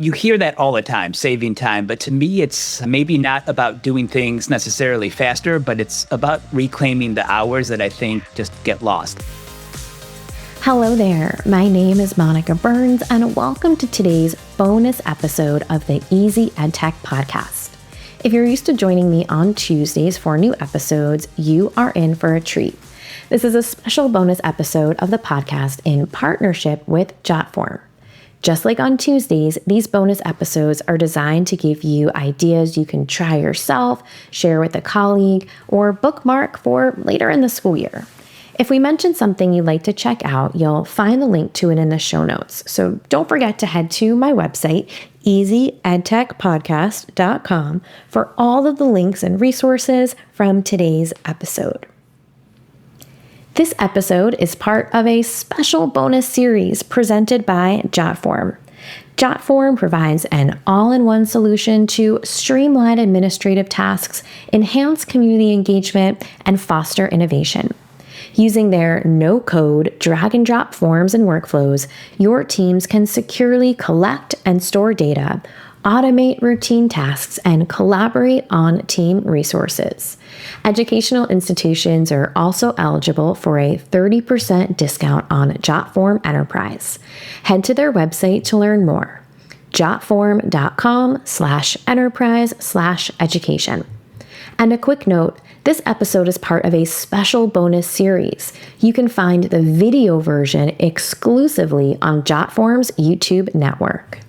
You hear that all the time, saving time. But to me, it's maybe not about doing things necessarily faster, but it's about reclaiming the hours that I think just get lost. Hello there. My name is Monica Burns, and welcome to today's bonus episode of the Easy EdTech podcast. If you're used to joining me on Tuesdays for new episodes, you are in for a treat. This is a special bonus episode of the podcast in partnership with JotForm. Just like on Tuesdays, these bonus episodes are designed to give you ideas you can try yourself, share with a colleague, or bookmark for later in the school year. If we mention something you'd like to check out, you'll find the link to it in the show notes. So don't forget to head to my website, easyedtechpodcast.com, for all of the links and resources from today's episode. This episode is part of a special bonus series presented by JotForm. JotForm provides an all-in-one solution to streamline administrative tasks, enhance community engagement, and foster innovation. Using their no-code, drag-and-drop forms and workflows, your teams can securely collect and store data, automate routine tasks, and collaborate on team resources. Educational institutions are also eligible for a 30% discount on JotForm Enterprise. Head to their website to learn more. jotform.com/enterprise/education. And a quick note, this episode is part of a special bonus series. You can find the video version exclusively on JotForm's YouTube network.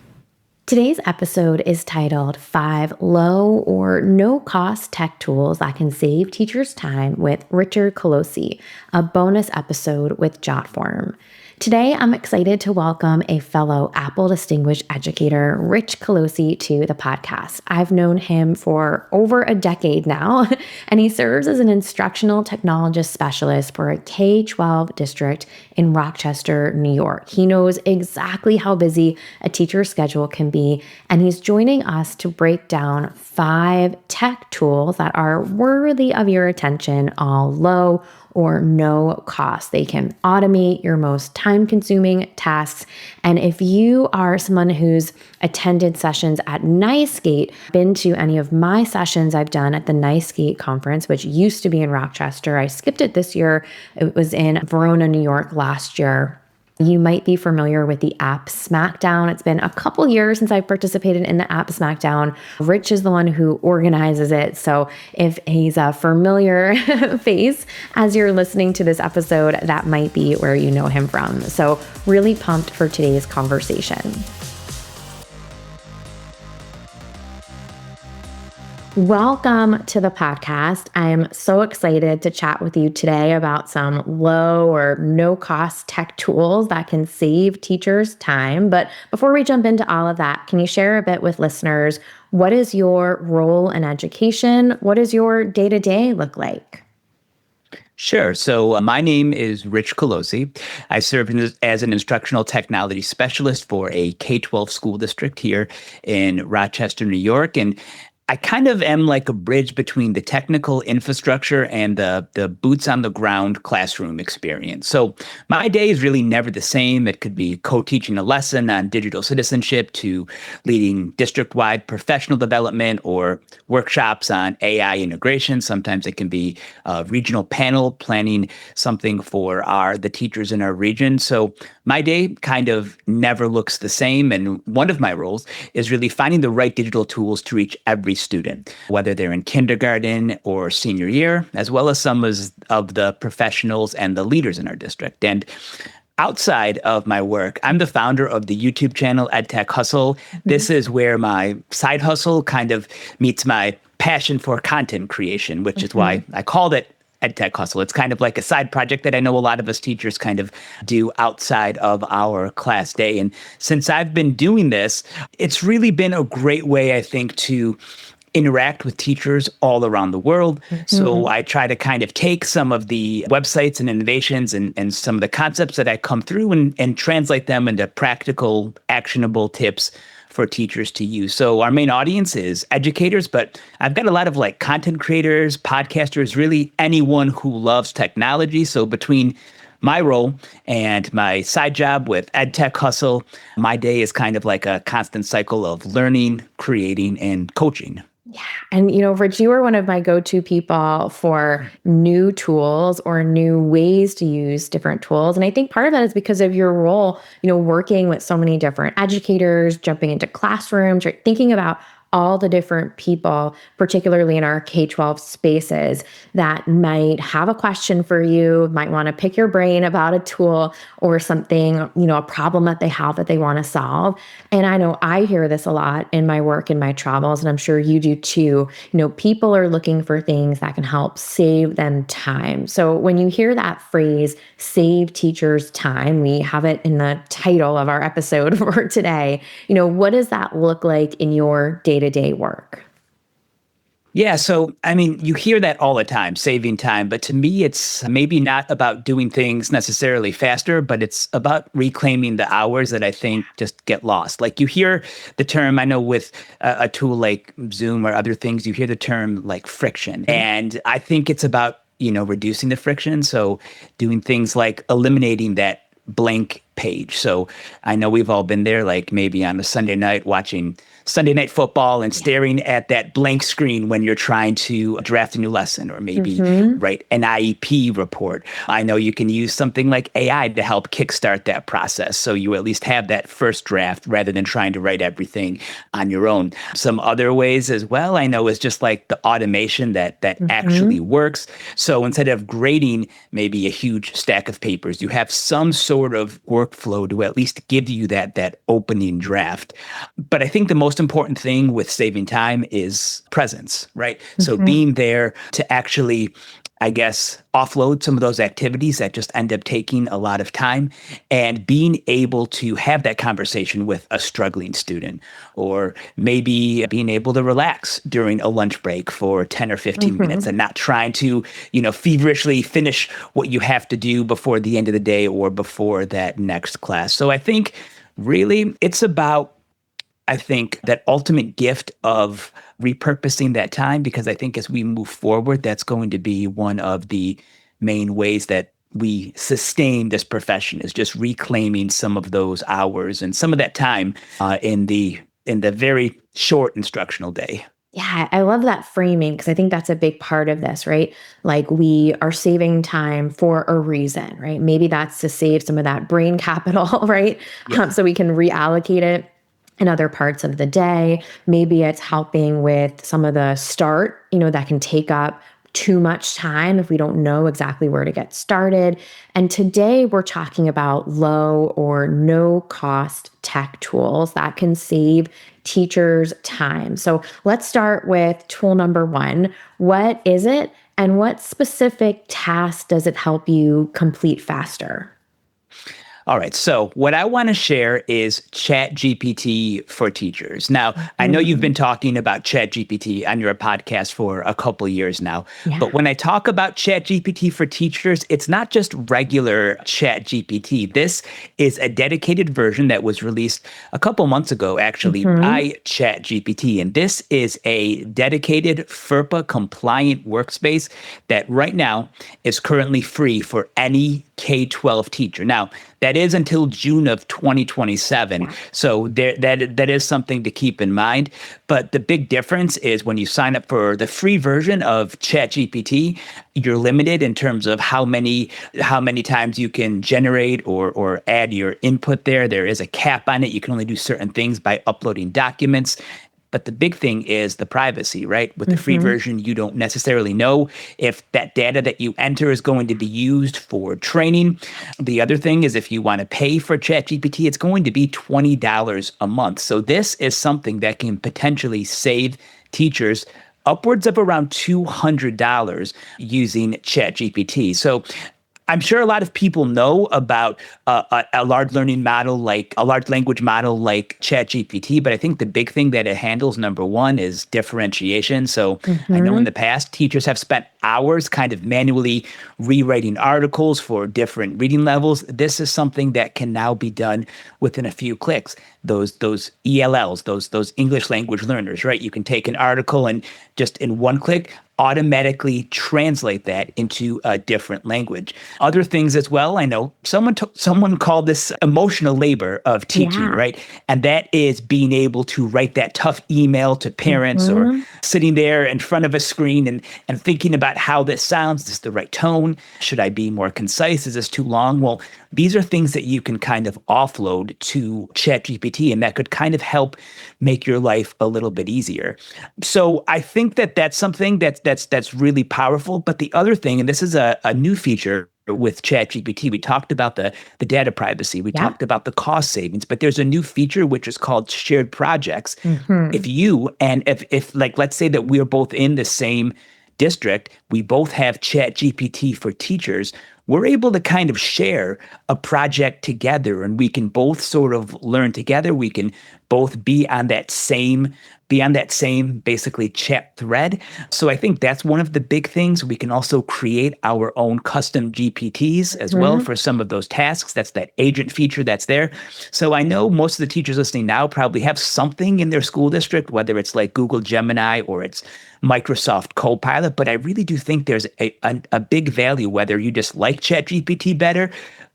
Today's episode is titled 5 Low or No-Cost Tech Tools That Can Save Teachers Time with Richard Colosi, a bonus episode with JotForm. Today, I'm excited to welcome a fellow Apple Distinguished Educator, Rich Colosi, to the podcast. I've known him for over a decade now, and he serves as an Instructional Technology Specialist for a K-12 district in Rochester, New York. He knows exactly how busy a teacher's schedule can be, and he's joining us to break down 5 tech tools that are worthy of your attention, all low or no cost. They can automate your most time-consuming tasks. And if you are someone who's attended sessions at NYSCATE, been to any of my sessions I've done at the NYSCATE conference, which used to be in Rochester, I skipped it this year. It was in Verona, New York last year. You might be familiar with the App Smackdown. It's been a couple years since I've participated in the App Smackdown. Rich is the one who organizes it. So if he's a familiar face as you're listening to this episode, that might be where you know him from. So really pumped for today's conversation. Welcome to the podcast. I'm so excited to chat with you today about some low or no cost tech tools that can save teachers time. But before we jump into all of that, can you share a bit with listeners? What is your role in education? What does your day-to-day look like? Sure. So my name is Rich Colosi. I serve as an Instructional Technology Specialist for a K-12 school district here in Rochester, New York. And I kind of am like a bridge between the technical infrastructure and the boots on the ground classroom experience. So my day is really never the same. It could be co-teaching a lesson on digital citizenship to leading district-wide professional development or workshops on AI integration. Sometimes it can be a regional panel planning something for the teachers in our region. So my day kind of never looks the same. And one of my roles is really finding the right digital tools to reach every student, whether they're in kindergarten or senior year, as well as some of the professionals and the leaders in our district. And outside of my work, I'm the founder of the YouTube channel EdTech Hustle. This is where my side hustle kind of meets my passion for content creation, which is why I called it EdTech Hustle. It's kind of like a side project that I know a lot of us teachers kind of do outside of our class day. And since I've been doing this, it's really been a great way, I think, to interact with teachers all around the world. So I try to kind of take some of the websites and innovations and some of the concepts that I come through and translate them into practical, actionable tips for teachers to use. So our main audience is educators, but I've got a lot of content creators, podcasters, really anyone who loves technology. So between my role and my side job with EdTech Hustle, my day is kind of like a constant cycle of learning, creating, and coaching. And, Rich, you are one of my go-to people for new tools or new ways to use different tools. And I think part of that is because of your role, working with so many different educators, jumping into classrooms, right? Thinking about all the different people, particularly in our K-12 spaces, that might have a question for you, might want to pick your brain about a tool or something, a problem that they have that they want to solve. And I know I hear this a lot in my work and my travels, and I'm sure you do too. People are looking for things that can help save them time. So when you hear that phrase, save teachers time, we have it in the title of our episode for today. What does that look like in your day-to-day work? Yeah. So, I mean, you hear that all the time, saving time. But to me, it's maybe not about doing things necessarily faster, but it's about reclaiming the hours that I think just get lost. Like you hear the term, I know with a tool like Zoom or other things, you hear the term like friction. And I think it's about, reducing the friction. So doing things like eliminating that blank page. So I know we've all been there, like maybe on a Sunday night watching Sunday Night Football and staring at that blank screen when you're trying to draft a new lesson or maybe write an IEP report. I know you can use something like AI to help kickstart that process. So you at least have that first draft rather than trying to write everything on your own. Some other ways as well, I know, is just like the automation that actually works. So instead of grading maybe a huge stack of papers, you have some sort of workflow to at least give you that opening draft. But I think the most important thing with saving time is presence, right? So being there to actually, I guess, offload some of those activities that just end up taking a lot of time and being able to have that conversation with a struggling student, or maybe being able to relax during a lunch break for 10 or 15 minutes and not trying to, feverishly finish what you have to do before the end of the day or before that next class. So I think really it's about that ultimate gift of repurposing that time, because I think as we move forward, that's going to be one of the main ways that we sustain this profession, is just reclaiming some of those hours and some of that time in the very short instructional day. Yeah, I love that framing because I think that's a big part of this, right? Like we are saving time for a reason, right? Maybe that's to save some of that brain capital, right? Yeah. So we can reallocate it in other parts of the day. Maybe it's helping with some of the start, that can take up too much time if we don't know exactly where to get started. And today we're talking about low or no cost tech tools that can save teachers time. So let's start with tool number one. What is it, and what specific task does it help you complete faster? All right. So what I want to share is ChatGPT for teachers. Now, I know you've been talking about ChatGPT on your podcast for a couple years now. Yeah. But when I talk about ChatGPT for teachers, it's not just regular ChatGPT. This is a dedicated version that was released a couple months ago, actually, by ChatGPT. And this is a dedicated FERPA compliant workspace that right now is currently free for any K-12 teacher. Now, that is until June of 2027. So that is something to keep in mind. But the big difference is when you sign up for the free version of ChatGPT, you're limited in terms of how many times you can generate or add your input there. There is a cap on it. You can only do certain things by uploading documents. But the big thing is the privacy, right? With the free version, you don't necessarily know if that data that you enter is going to be used for training. The other thing is if you want to pay for ChatGPT, it's going to be $20 a month. So this is something that can potentially save teachers upwards of around $200 using ChatGPT. So I'm sure a lot of people know about a large learning model, like a large language model like ChatGPT, but I think the big thing that it handles, number one, is differentiation. So I know in the past, teachers have spent hours kind of manually rewriting articles for different reading levels. This is something that can now be done within a few clicks. Those ELLs, those English language learners, right? You can take an article and just in one click, automatically translate that into a different language. Other things as well, I know someone called this emotional labor of teaching, Yeah. right? And that is being able to write that tough email to parents or Hmm. sitting there in front of a screen and thinking about how this sounds. Is this the right tone? Should I be more concise? Is this too long? Well, these are things that you can kind of offload to ChatGPT, and that could kind of help make your life a little bit easier. So I think that that's something that's really powerful. But the other thing, and this is a new feature with ChatGPT, we talked about the data privacy, we Yeah. talked about the cost savings, but there's a new feature which is called shared projects. Hmm. If like, let's say that we are both in the same district, we both have ChatGPT for teachers, we're able to kind of share a project together, and we can both sort of learn together. We can both be on that same basically chat thread. So I think that's one of the big things. We can also create our own custom GPTs as well Hmm. for some of those tasks. That's that agent feature that's there. So I know most of the teachers listening now probably have something in their school district, whether it's like Google Gemini or it's Microsoft Copilot, but I really do think there's a big value, whether you just like ChatGPT better,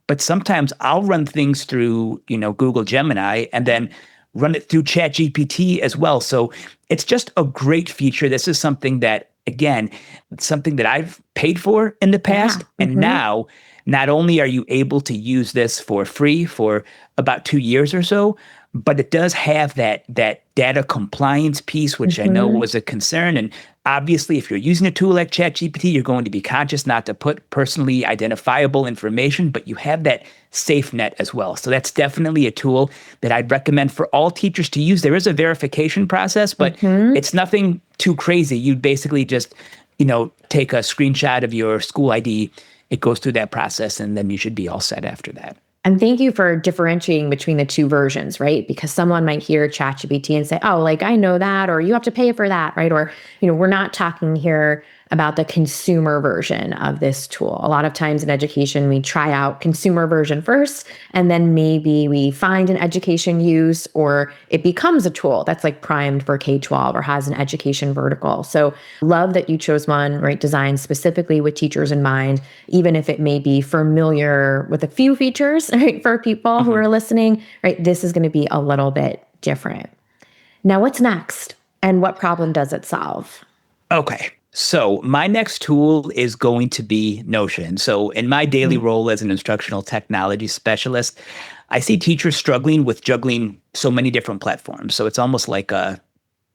but sometimes I'll run things through, Google Gemini and then run it through ChatGPT as well. So it's just a great feature. This is something that, again, something that I've paid for in the Yeah. past. And Hmm. now, not only are you able to use this for free for about 2 years or so, but it does have that data compliance piece, which I know Hmm. was a concern. And obviously, if you're using a tool like ChatGPT, you're going to be conscious not to put personally identifiable information, but you have that safe net as well. So that's definitely a tool that I'd recommend for all teachers to use. There is a verification process, but Hmm. it's nothing too crazy. You basically just, take a screenshot of your school ID. It goes through that process, and then you should be all set after that. And thank you for differentiating between the two versions, right? Because someone might hear ChatGPT and say, oh, like I know that, or you have to pay for that, right? Or, we're not talking here about the consumer version of this tool. A lot of times in education, we try out consumer version first, and then maybe we find an education use or it becomes a tool that's like primed for K-12 or has an education vertical. So love that you chose one, right, designed specifically with teachers in mind, even if it may be familiar with a few features, right, for people who Mhm. are listening, right, this is going to be a little bit different. Now, what's next and what problem does it solve? Okay. So my next tool is going to be Notion. So in my daily Mhm. role as an instructional technology specialist, I see teachers struggling with juggling so many different platforms. So it's almost like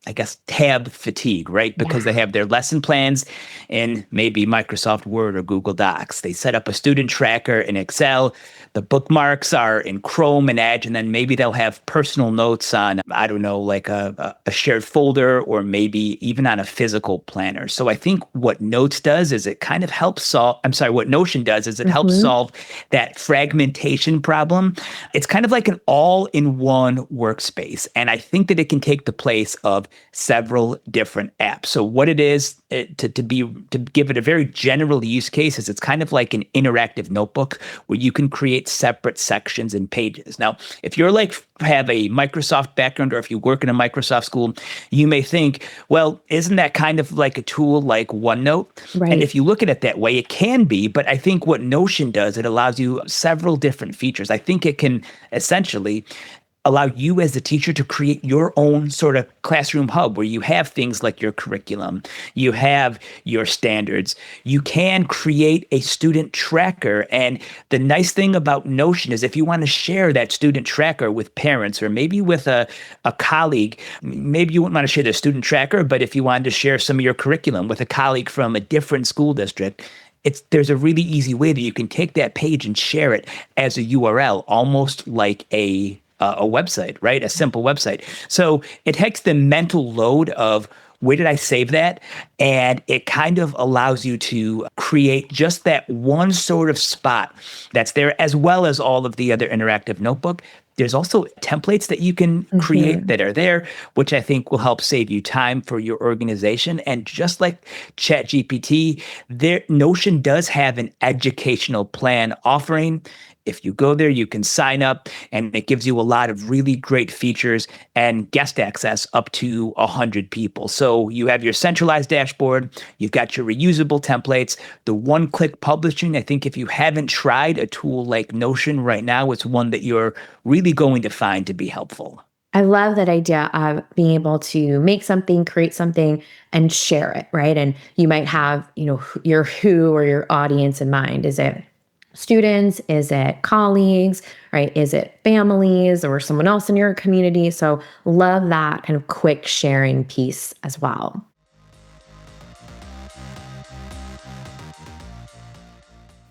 I guess, tab fatigue, right? Because Yeah. they have their lesson plans in maybe Microsoft Word or Google Docs. They set up a student tracker in Excel. The bookmarks are in Chrome and Edge, and then maybe they'll have personal notes on, I don't know, like a shared folder or maybe even on a physical planner. So I think what Notes does is it kind of helps solve, I'm sorry, what Notion does is it helps Hmm. solve that fragmentation problem. It's kind of like an all-in-one workspace, and I think that it can take the place of several different apps. So what it is, to give it a very general use case, is it's kind of like an interactive notebook where you can create separate sections and pages. Now, if you're like have a Microsoft background or if you work in a Microsoft school, you may think, well, isn't that kind of like a tool like OneNote? And Right. if you look at it that way, it can be. But I think what Notion does, it allows you several different features. I think it can essentially allow you as the teacher to create your own sort of classroom hub where you have things like your curriculum, you have your standards, you can create a student tracker. And the nice thing about Notion is if you want to share that student tracker with parents or maybe with a colleague, maybe you wouldn't want to share the student tracker, but if you wanted to share some of your curriculum with a colleague from a different school district, there's a really easy way that you can take that page and share it as a URL, almost like a website, right? A simple website. So it takes the mental load of where did I save that? And it kind of allows you to create just that one sort of spot that's there, as well as all of the other interactive notebook. There's also templates that you can create Hmm. that are there, which I think will help save you time for your organization. And just like ChatGPT, Notion does have an educational plan offering. If you go there, you can sign up, and it gives you a lot of really great features and guest access up to 100 people. So you have your centralized dashboard, you've got your reusable templates, the one-click publishing. I think if you haven't tried a tool like Notion right now, it's one that you're really going to find to be helpful. I love that idea of being able to make something, create something, and share it, right? And you might have, your who or your audience in mind. Is it students? Is it colleagues, right? Is it families or someone else in your community? So love that kind of quick sharing piece as well.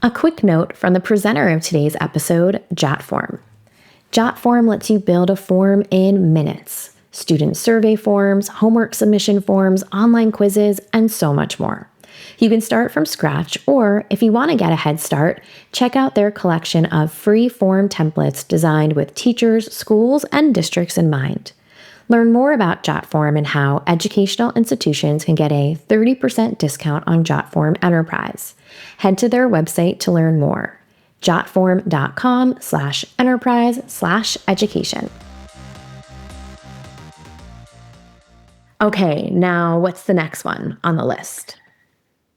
A quick note from the presenter of today's episode, JotForm. JotForm lets you build a form in minutes. Student survey forms, homework submission forms, online quizzes, and so much more. You can start from scratch, or if you want to get a head start, check out their collection of free form templates designed with teachers, schools, and districts in mind. Learn more about JotForm and how educational institutions can get a 30% discount on JotForm Enterprise. Head to their website to learn more. jotform.com/enterprise/education. Okay, now what's the next one on the list?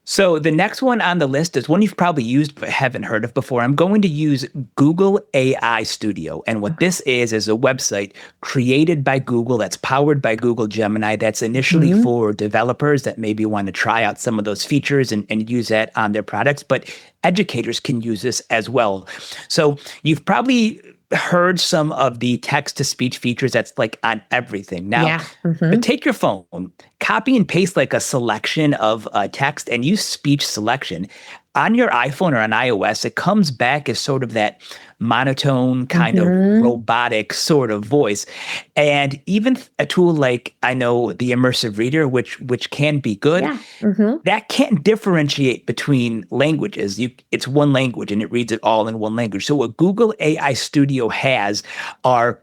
So the next one on the list is one you've probably used but haven't heard of before. I'm going to use Google AI Studio. And what this is a website created by Google that's powered by Google Gemini that's initially for developers that maybe want to try out some of those features and use that on their products. But educators can use this as well. So you've probably heard some of the text-to-speech features that's like on everything now. But take your phone, copy and paste like a selection of text and use speech selection. On your iPhone or on iOS, it comes back as sort of that monotone kind of robotic sort of voice. And even a tool like, I know, the Immersive Reader, which can be good, that can't differentiate between languages. It's one language and it reads it all in one language. So what Google AI Studio has are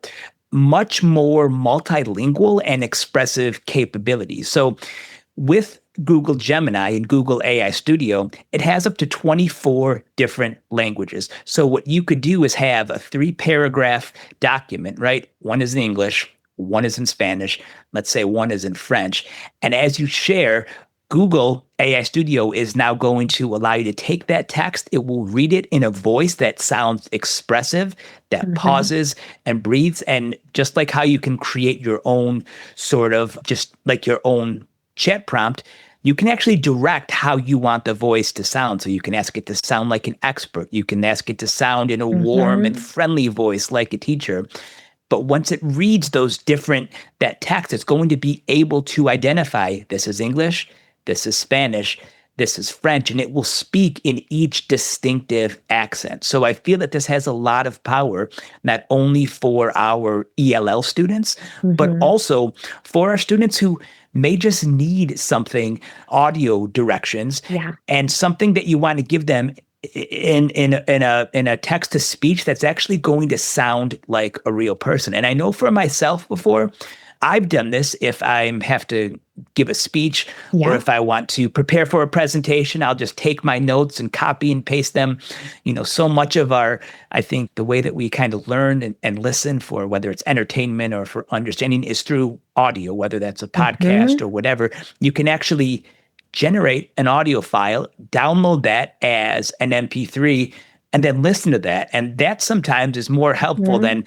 much more multilingual and expressive capabilities. So with Google Gemini and Google AI Studio, it has up to 24 different languages. So what you could do is have a 3-paragraph document, right? One is in English, one is in Spanish, let's say one is in French. And as you share, Google AI Studio is now going to allow you to take that text. It will read it in a voice that sounds expressive, that pauses and breathes. And just like how you can create your own sort of, just like your own chat prompt, you can actually direct how you want the voice to sound. So you can ask it to sound like an expert. You can ask it to sound in a warm and friendly voice like a teacher. But once it reads that text, it's going to be able to identify this is English, this is Spanish, this is French, and it will speak in each distinctive accent. So I feel that this has a lot of power, not only for our ELL students, but also for our students who may just need something audio directions and something that you want to give them in a text to speech that's actually going to sound like a real person. And I know for myself before, I've done this if I have to give a speech or if I want to prepare for a presentation, I'll just take my notes and copy and paste them. So much of I think the way that we kind of learn and listen for whether it's entertainment or for understanding is through audio, whether that's a podcast or whatever. You can actually generate an audio file, download that as an MP3, and then listen to that. And that sometimes is more helpful than,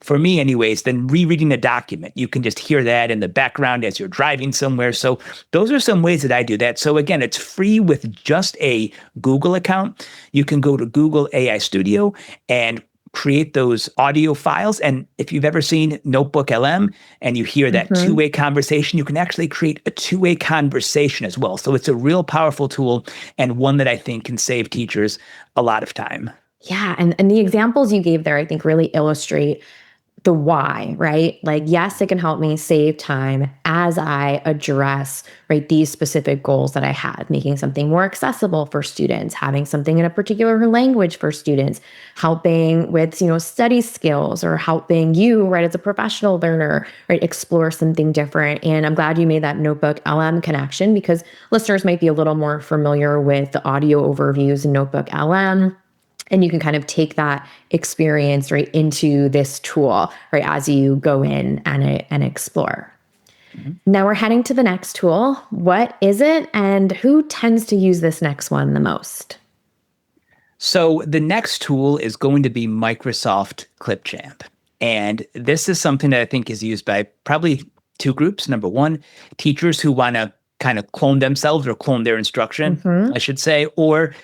for me anyways, than rereading a document. You can just hear that in the background as you're driving somewhere. So those are some ways that I do that. So again, it's free with just a Google account. You can go to Google AI Studio and create those audio files. And if you've ever seen Notebook LM and you hear that two-way conversation, you can actually create a two-way conversation as well. So it's a real powerful tool and one that I think can save teachers a lot of time. Yeah. And the examples you gave there, I think, really illustrate the why, right? Like, yes, it can help me save time as I address, right, these specific goals that I had, making something more accessible for students, having something in a particular language for students, helping with, study skills, or helping you, right, as a professional learner, right, explore something different. And I'm glad you made that Notebook LM connection, because listeners might be a little more familiar with the audio overviews in Notebook LM. And you can kind of take that experience right into this tool, right, as you go in and explore. Now we're heading to the next tool. What is it, and who tends to use this next one the most? So the next tool is going to be Microsoft Clipchamp. And this is something that I think is used by probably two groups. Number one, teachers who want to kind of clone themselves or clone their instruction, Mm-hmm. I should say, or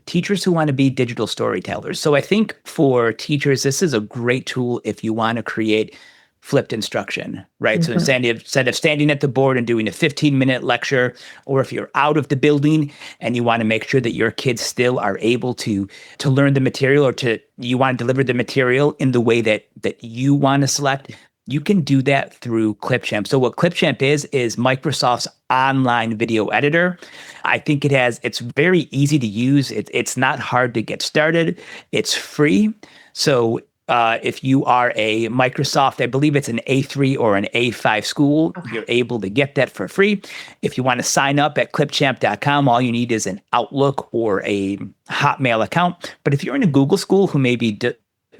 teachers who want to be digital storytellers. So I think for teachers, this is a great tool if you want to create flipped instruction, right? So Mm-hmm. instead of standing at the board and doing a 15-minute lecture, or if you're out of the building and you want to make sure that your kids still are able to learn the material, or to you want to deliver the material in the way that you want to select, you can do that through Clipchamp. So what Clipchamp is Microsoft's online video editor. I think it's very easy to use. It's not hard to get started. It's free. So if you are a Microsoft, I believe it's an A3 or an A5 school, you're able to get that for free. If you want to sign up at clipchamp.com, all you need is an Outlook or a Hotmail account. But if you're in a Google school who maybe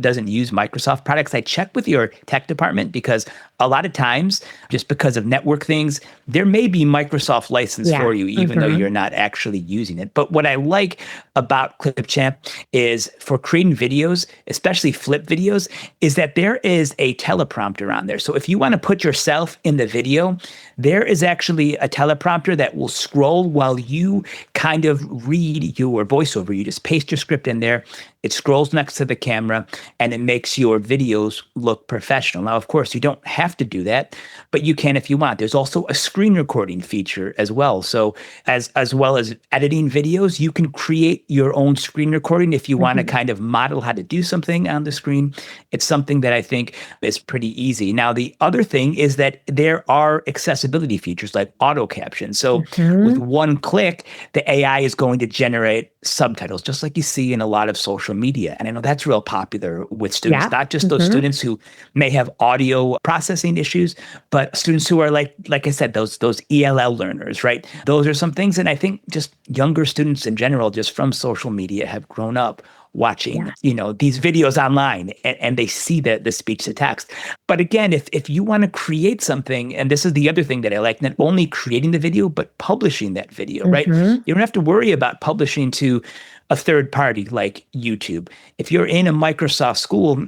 doesn't use Microsoft products, I check with your tech department, because a lot of times, just because of network things, there may be Microsoft license for you, even though you're not actually using it. But what I like about Clipchamp is for creating videos, especially flip videos, is that there is a teleprompter on there. So if you want to put yourself in the video, there is actually a teleprompter that will scroll while you kind of read your voiceover. You just paste your script in there. It scrolls next to the camera, and it makes your videos look professional. Now, of course, you don't have to do that, but you can if you want. There's also a screen recording feature as well. So as well as editing videos, you can create your own screen recording if you want to kind of model how to do something on the screen. It's something that I think is pretty easy. Now, the other thing is that there are accessibility features like auto caption. So with one click, the AI is going to generate subtitles, just like you see in a lot of social media. And I know that's real popular with students, not just those students who may have audio processing issues, but students who are like I said, those ELL learners, right? Those are some things. And I think just younger students in general, just from social media, have grown up watching, these videos online, and they see the speech to text. But again, if you want to create something, and this is the other thing that I like, not only creating the video, but publishing that video, right? You don't have to worry about publishing to a third party like YouTube. If you're in a Microsoft school,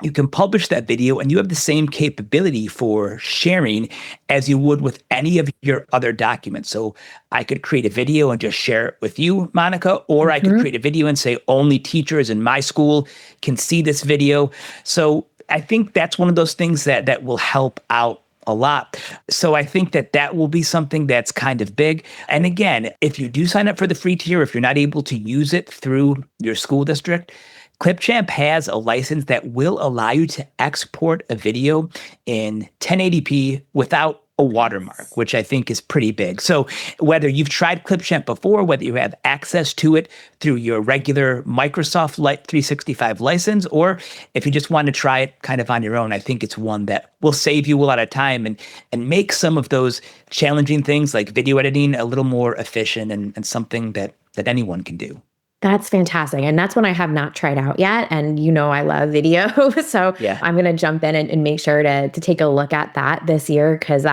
you can publish that video, and you have the same capability for sharing as you would with any of your other documents. So I could create a video and just share it with you, Monica, or I could create a video and say only teachers in my school can see this video. So I think that's one of those things that will help out a lot. So I think that will be something that's kind of big. And again, if you do sign up for the free tier, if you're not able to use it through your school district, Clipchamp has a license that will allow you to export a video in 1080p without a watermark, which I think is pretty big. So whether you've tried Clipchamp before, whether you have access to it through your regular Microsoft 365 license, or if you just want to try it kind of on your own, I think it's one that will save you a lot of time and make some of those challenging things like video editing a little more efficient, and something that anyone can do. That's fantastic. And that's one I have not tried out yet. And I love video. So I'm going to jump in and make sure to take a look at that this year. Because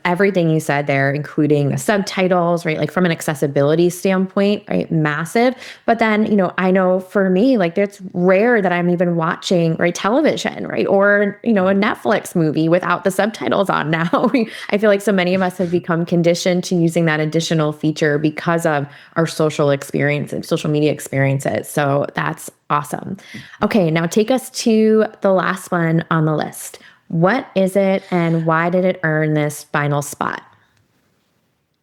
everything you said there, including the subtitles, right? Like from an accessibility standpoint, right? Massive. But then, I know for me, like it's rare that I'm even watching, right, television, right? Or, a Netflix movie without the subtitles on now. I feel like so many of us have become conditioned to using that additional feature because of our social media experiences. So that's awesome. Okay, now take us to the last one on the list. What is it, and why did it earn this final spot?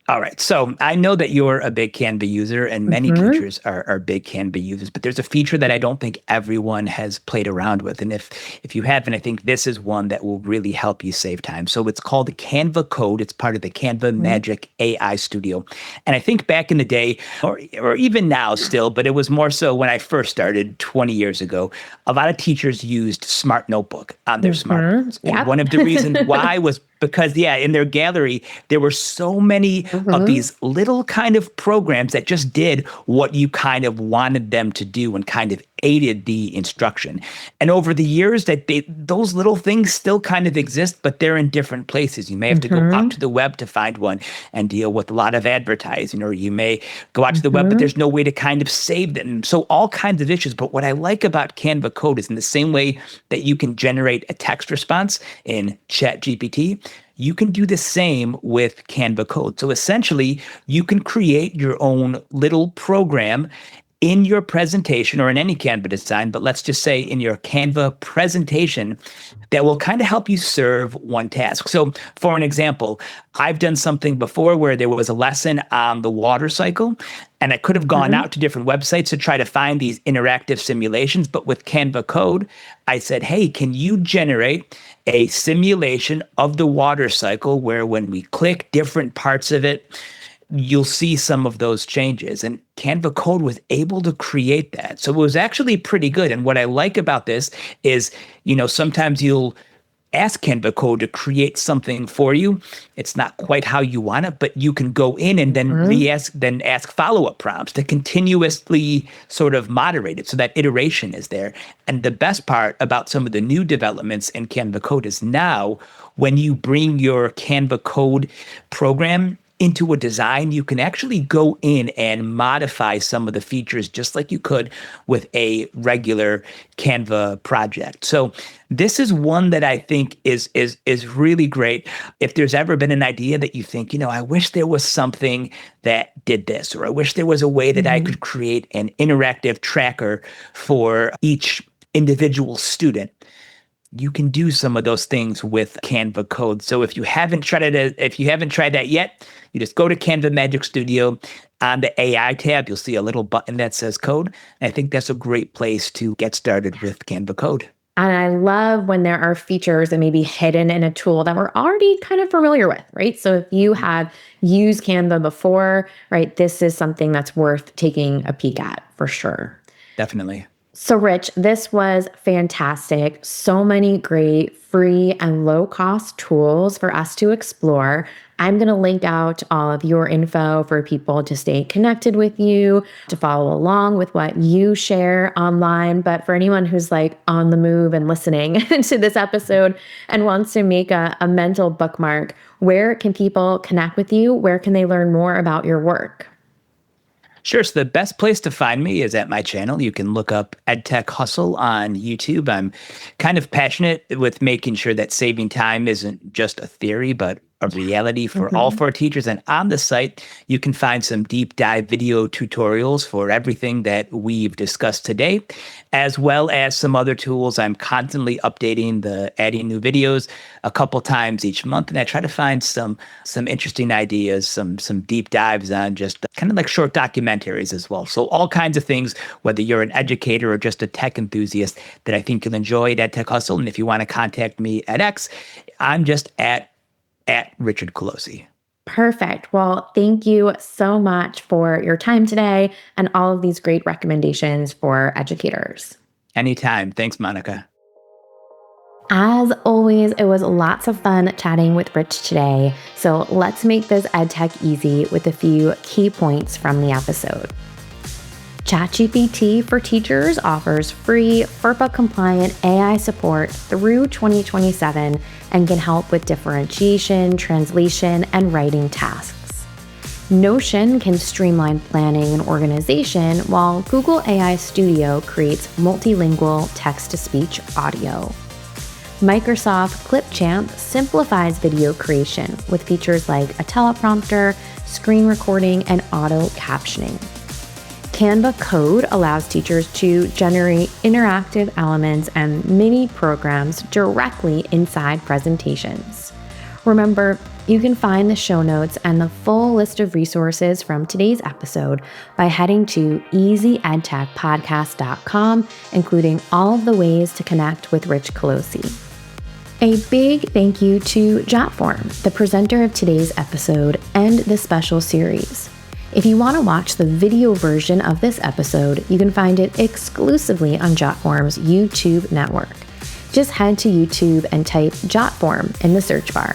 All right. So I know that you're a big Canva user, and many teachers are big Canva users, but there's a feature that I don't think everyone has played around with. And if you haven't, I think this is one that will really help you save time. So it's called Canva Code. It's part of the Canva Magic AI Studio. And I think back in the day, or even now still, but it was more so when I first started 20 years ago, a lot of teachers used Smart Notebook on their smartphones. And one of the reasons why was because in their gallery, there were so many of these little kind of programs that just did what you kind of wanted them to do and kind of aided the instruction. And over the years those little things still kind of exist, but they're in different places. You may have to go out to the web to find one and deal with a lot of advertising, or you may go out to the web, but there's no way to kind of save them. So all kinds of issues. But what I like about Canva Code is in the same way that you can generate a text response in ChatGPT, you can do the same with Canva Code. So essentially, you can create your own little program in your presentation or in any Canva design, but let's just say in your Canva presentation that will kind of help you serve one task. So for an example, I've done something before where there was a lesson on the water cycle, and I could have gone out to different websites to try to find these interactive simulations. But with Canva Code, I said, hey, can you generate a simulation of the water cycle where when we click different parts of it, you'll see some of those changes. And Canva Code was able to create that. So it was actually pretty good. And what I like about this is, sometimes you'll ask Canva Code to create something for you. It's not quite how you want it, but you can go in and then ask follow-up prompts to continuously sort of moderate it so that iteration is there. And the best part about some of the new developments in Canva Code is now when you bring your Canva Code program into a design, you can actually go in and modify some of the features just like you could with a regular Canva project. So this is one that I think is really great. If there's ever been an idea that you think, I wish there was something that did this, or I wish there was a way that I could create an interactive tracker for each individual student, you can do some of those things with Canva Code. So if you haven't tried that yet, you just go to Canva Magic Studio. On the AI tab, you'll see a little button that says Code. And I think that's a great place to get started with Canva Code. And I love when there are features that may be hidden in a tool that we're already kind of familiar with, right? So if you have used Canva before, right, this is something that's worth taking a peek at for sure. Definitely. So Rich, this was fantastic. So many great free and low-cost tools for us to explore. I'm going to link out all of your info for people to stay connected with you, to follow along with what you share online. But for anyone who's like on the move and listening to this episode and wants to make a mental bookmark, where can people connect with you? Where can they learn more about your work? Sure. So the best place to find me is at my channel. You can look up EdTech Hustle on YouTube. I'm kind of passionate with making sure that saving time isn't just a theory, but a reality for all four teachers. And on the site, you can find some deep dive video tutorials for everything that we've discussed today, as well as some other tools. I'm constantly adding new videos a couple times each month. And I try to find some interesting ideas, some deep dives on just kind of like short documentaries as well. So all kinds of things, whether you're an educator or just a tech enthusiast, that I think you'll enjoy at EdTech Hustle. And if you want to contact me at X, I'm just at Richard Colosi. Perfect. Well, thank you so much for your time today and all of these great recommendations for educators. Anytime. Thanks, Monica. As always, it was lots of fun chatting with Rich today. So let's make this EdTech easy with a few key points from the episode. ChatGPT for Teachers offers free FERPA-compliant AI support through 2027 and can help with differentiation, translation, and writing tasks. Notion can streamline planning and organization, while Google AI Studio creates multilingual text-to-speech audio. Microsoft Clipchamp simplifies video creation with features like a teleprompter, screen recording, and auto captioning. Canva Code allows teachers to generate interactive elements and mini programs directly inside presentations. Remember, you can find the show notes and the full list of resources from today's episode by heading to easyedtechpodcast.com, including all of the ways to connect with Rich Colosi. A big thank you to Jotform, the presenter of today's episode and this special series. If you want to watch the video version of this episode, you can find it exclusively on Jotform's YouTube network. Just head to YouTube and type Jotform in the search bar.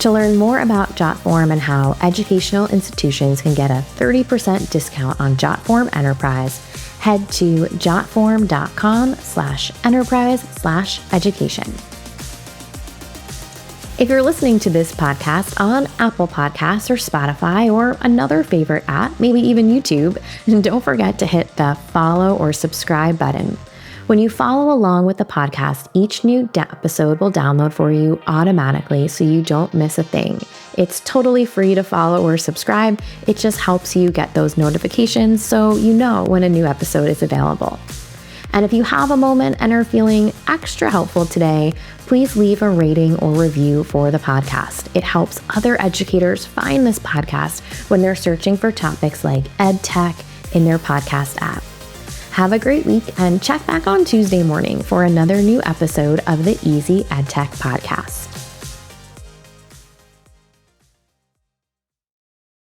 To learn more about JotForm and how educational institutions can get a 30% discount on JotForm Enterprise, head to jotform.com/enterprise/education. If you're listening to this podcast on Apple Podcasts or Spotify or another favorite app, maybe even YouTube, don't forget to hit the follow or subscribe button. When you follow along with the podcast, each new episode will download for you automatically so you don't miss a thing. It's totally free to follow or subscribe. It just helps you get those notifications so you know when a new episode is available. And if you have a moment and are feeling extra helpful today, please leave a rating or review for the podcast. It helps other educators find this podcast when they're searching for topics like EdTech in their podcast app. Have a great week and check back on Tuesday morning for another new episode of the Easy EdTech Podcast.